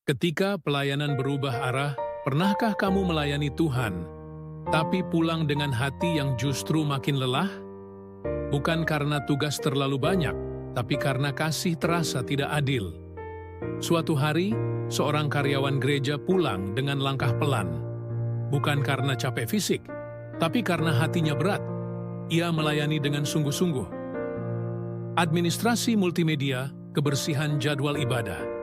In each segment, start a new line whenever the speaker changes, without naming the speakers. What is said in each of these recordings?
Ketika pelayanan berubah arah, pernahkah kamu melayani Tuhan, tapi pulang dengan hati yang justru makin lelah? Bukan karena tugas terlalu banyak, tapi karena kasih terasa tidak adil. Suatu hari, seorang karyawan gereja pulang dengan langkah pelan. Bukan karena capek fisik, tapi karena hatinya berat. Ia melayani dengan sungguh-sungguh. Administrasi multimedia, kebersihan jadwal ibadah.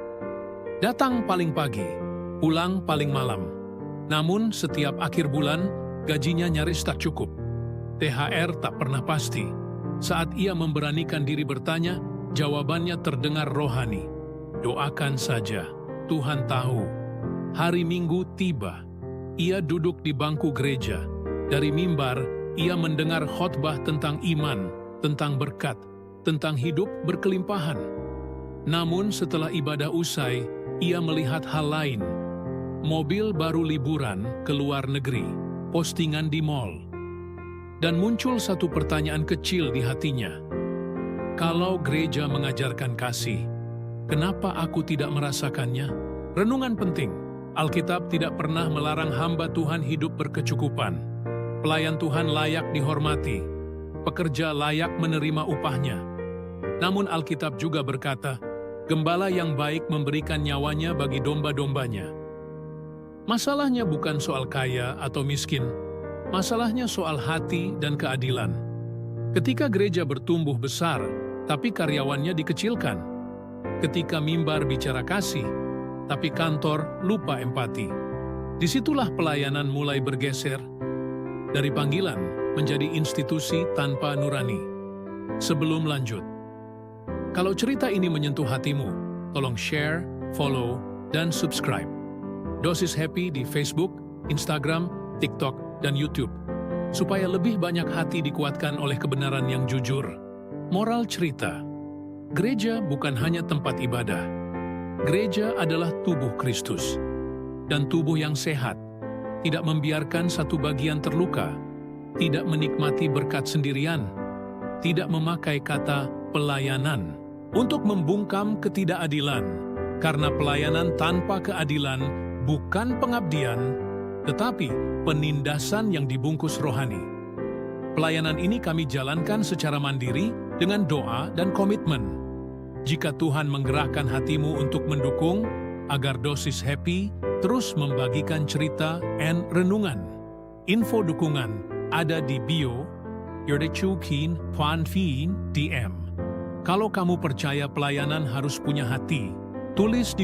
Datang paling pagi, pulang paling malam. Namun setiap akhir bulan, gajinya nyaris tak cukup. THR tak pernah pasti. Saat ia memberanikan diri bertanya, jawabannya terdengar rohani. Doakan saja, Tuhan tahu. Hari Minggu tiba. Ia duduk di bangku gereja. Dari mimbar, ia mendengar khotbah tentang iman, tentang berkat, tentang hidup berkelimpahan. Namun setelah ibadah usai, ia melihat hal lain. Mobil baru liburan ke luar negeri, postingan di mall. Dan muncul satu pertanyaan kecil di hatinya. Kalau gereja mengajarkan kasih, kenapa aku tidak merasakannya? Renungan penting. Alkitab tidak pernah melarang hamba Tuhan hidup berkecukupan. Pelayan Tuhan layak dihormati. Pekerja layak menerima upahnya. Namun Alkitab juga berkata, gembala yang baik memberikan nyawanya bagi domba-dombanya. Masalahnya bukan soal kaya atau miskin, masalahnya soal hati dan keadilan. Ketika gereja bertumbuh besar, tapi karyawannya dikecilkan. Ketika mimbar bicara kasih, tapi kantor lupa empati. Disitulah pelayanan mulai bergeser dari panggilan menjadi institusi tanpa nurani. Sebelum lanjut, kalau cerita ini menyentuh hatimu, tolong share, follow, dan subscribe. Dosis Happy di Facebook, Instagram, TikTok, dan YouTube, supaya lebih banyak hati dikuatkan oleh kebenaran yang jujur. Moral cerita, gereja bukan hanya tempat ibadah. Gereja adalah tubuh Kristus. Dan tubuh yang sehat, tidak membiarkan satu bagian terluka, tidak menikmati berkat sendirian, tidak memakai kata pelayanan untuk membungkam ketidakadilan, karena pelayanan tanpa keadilan bukan pengabdian, tetapi penindasan yang dibungkus rohani. Pelayanan ini kami jalankan secara mandiri dengan doa dan komitmen. Jika Tuhan menggerakkan hatimu untuk mendukung, agar Dosis Happy terus membagikan cerita dan renungan. Info dukungan ada di bio, Yordechukin Fanfin DM. Kalau kamu percaya pelayanan harus punya hati, tulis di